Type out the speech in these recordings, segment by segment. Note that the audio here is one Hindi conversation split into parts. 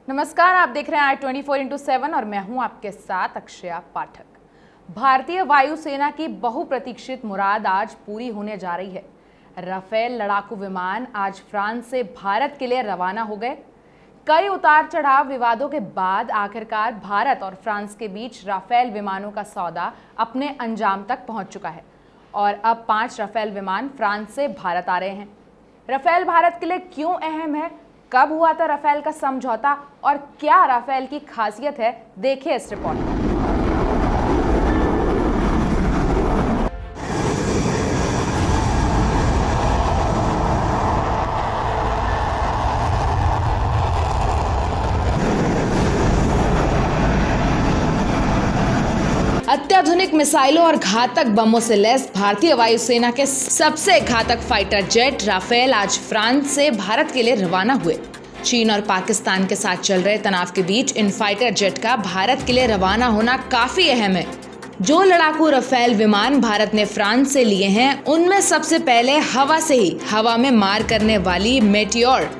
नमस्कार, आप देख रहे हैं i24x7 और मैं हूं आपके साथ अक्षया पाठक। भारतीय वायुसेना की बहुप्रतीक्षित मुराद आज पूरी होने जा रही है। राफेल लड़ाकू विमान आज फ्रांस से भारत के लिए रवाना हो गए। कई उतार चढ़ाव विवादों के बाद आखिरकार भारत और फ्रांस के बीच राफेल विमानों का सौदा अपने अंजाम तक पहुंच चुका है और अब 5 राफेल विमान फ्रांस से भारत आ रहे हैं। राफेल भारत के लिए क्यों अहम है, कब हुआ था राफेल का समझौता और क्या राफेल की खासियत है, देखिए इस रिपोर्ट में। अत्याधुनिक मिसाइलों और घातक बमों से लैस भारतीय वायुसेना के सबसे घातक फाइटर जेट राफेल आज फ्रांस से भारत के लिए रवाना हुए। चीन और पाकिस्तान के साथ चल रहे तनाव के बीच इन फाइटर जेट का भारत के लिए रवाना होना काफी अहम है। जो लड़ाकू राफेल विमान भारत ने फ्रांस से लिए हैं, उनमें सबसे पहले हवा से ही हवा में मार करने वाली मेटियोर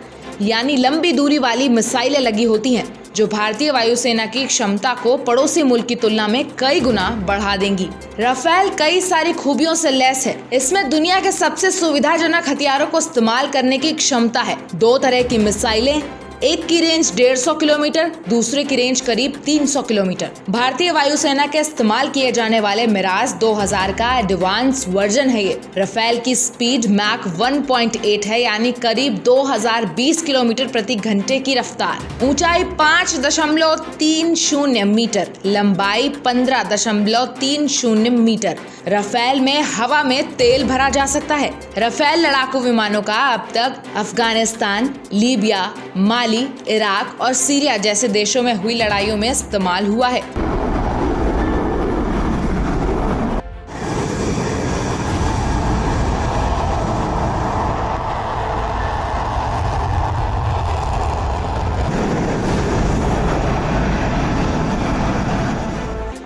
यानी लंबी दूरी वाली मिसाइलें लगी होती हैं, जो भारतीय वायुसेना की क्षमता को पड़ोसी मुल्क की तुलना में कई गुना बढ़ा देंगी। राफेल कई सारी खूबियों से लैस है। इसमें दुनिया के सबसे सुविधाजनक हथियारों को इस्तेमाल करने की क्षमता है। 2 तरह की मिसाइलें, एक की रेंज 150 किलोमीटर, दूसरे की रेंज करीब 300 किलोमीटर। भारतीय वायुसेना के इस्तेमाल किए जाने वाले मिराज 2000 का एडवांस वर्जन है ये। राफेल की स्पीड मैक 1.8 है, यानी करीब 2020 किलोमीटर प्रति घंटे की रफ्तार। ऊंचाई 5.30 मीटर, लंबाई 15.30 मीटर। राफेल में हवा में तेल भरा जा सकता है। राफेल लड़ाकू विमानों का अब तक अफगानिस्तान, लीबिया, माली, इराक और सीरिया जैसे देशों में हुई लड़ाइयों में इस्तेमाल हुआ है।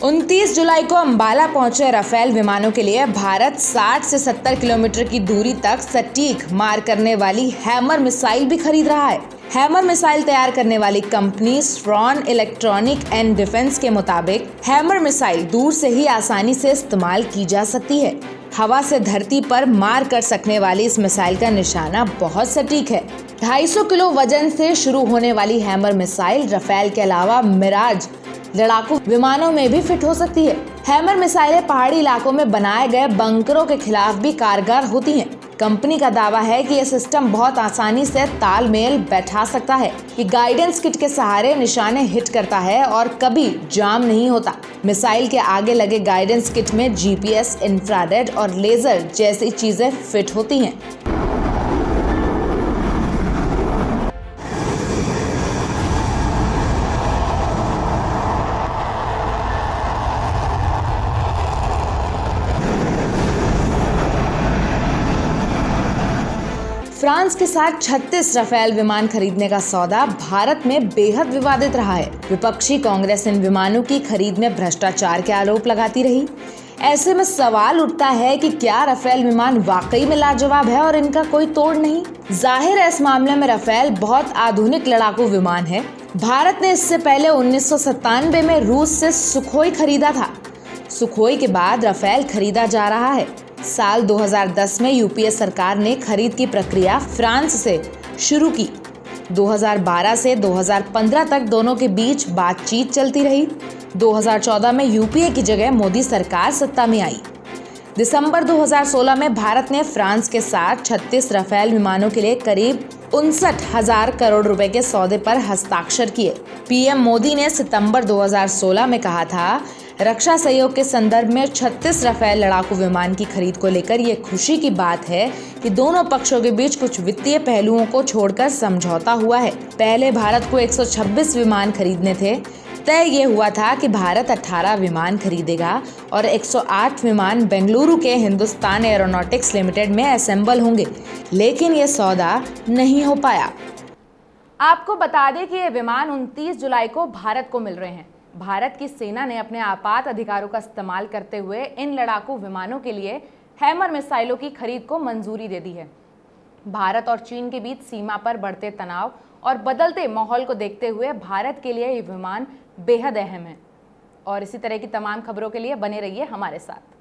29 जुलाई को अंबाला पहुंचे राफेल विमानों के लिए भारत 60 से 70 किलोमीटर की दूरी तक सटीक मार करने वाली हैमर मिसाइल भी खरीद रहा है। हैमर मिसाइल तैयार करने वाली कंपनी स्ट्रॉन इलेक्ट्रॉनिक एंड डिफेंस के मुताबिक हैमर मिसाइल दूर से ही आसानी से इस्तेमाल की जा सकती है। हवा से धरती पर मार कर सकने वाली इस मिसाइल का निशाना बहुत सटीक है। 250 किलो वजन से शुरू होने वाली हैमर मिसाइल राफेल के अलावा मिराज लड़ाकू विमानों में भी फिट हो सकती है। हैमर मिसाइलें पहाड़ी इलाकों में बनाए गए बंकरों के खिलाफ भी कारगर होती हैं। कंपनी का दावा है कि यह सिस्टम बहुत आसानी से तालमेल बैठा सकता है। ये गाइडेंस किट के सहारे निशाने हिट करता है और कभी जाम नहीं होता। मिसाइल के आगे लगे गाइडेंस किट में GPS, इंफ्रारेड और लेजर जैसी चीजें फिट होती हैं। फ्रांस के साथ 36 राफेल विमान खरीदने का सौदा भारत में बेहद विवादित रहा है। विपक्षी कांग्रेस इन विमानों की खरीद में भ्रष्टाचार के आरोप लगाती रही। ऐसे में सवाल उठता है कि क्या राफेल विमान वाकई में लाजवाब है और इनका कोई तोड़ नहीं। जाहिर है इस मामले में राफेल बहुत आधुनिक लड़ाकू विमान है। भारत ने इससे पहले 1997 में रूस से सुखोई खरीदा था। सुखोई के बाद राफेल खरीदा जा रहा है। साल 2010 में यूपीए सरकार ने खरीद की प्रक्रिया फ्रांस से शुरू की। 2012 से 2015 तक दोनों के बीच बातचीत चलती रही। 2014 में यूपीए की जगह मोदी सरकार सत्ता में आई। दिसंबर 2016 में भारत ने फ्रांस के साथ 36 राफेल विमानों के लिए करीब 59,000 करोड़ रुपए के सौदे पर हस्ताक्षर किए। पीएम मोदी ने सितंबर 2016 में कहा था, रक्षा सहयोग के संदर्भ में 36 राफेल लड़ाकू विमान की खरीद को लेकर ये खुशी की बात है कि दोनों पक्षों के बीच कुछ वित्तीय पहलुओं को छोड़कर समझौता हुआ है। पहले भारत को 126 विमान खरीदने थे। तय ये हुआ था कि भारत 18 विमान खरीदेगा और 108 विमान बेंगलुरु के हिंदुस्तान एरोनॉटिक्स लिमिटेड में असेंबल होंगे, लेकिन ये सौदा नहीं हो पाया। आपको बता दें कि ये विमान 29 जुलाई को भारत को मिल रहे हैं। भारत की सेना ने अपने आपात अधिकारों का इस्तेमाल करते हुए इन लड़ाकू विमानों के लिए हैमर मिसाइलों की खरीद को मंजूरी दे दी है। भारत और चीन के बीच सीमा पर बढ़ते तनाव और बदलते माहौल को देखते हुए भारत के लिए ये विमान बेहद अहम है। और इसी तरह की तमाम खबरों के लिए बने रहिए हमारे साथ।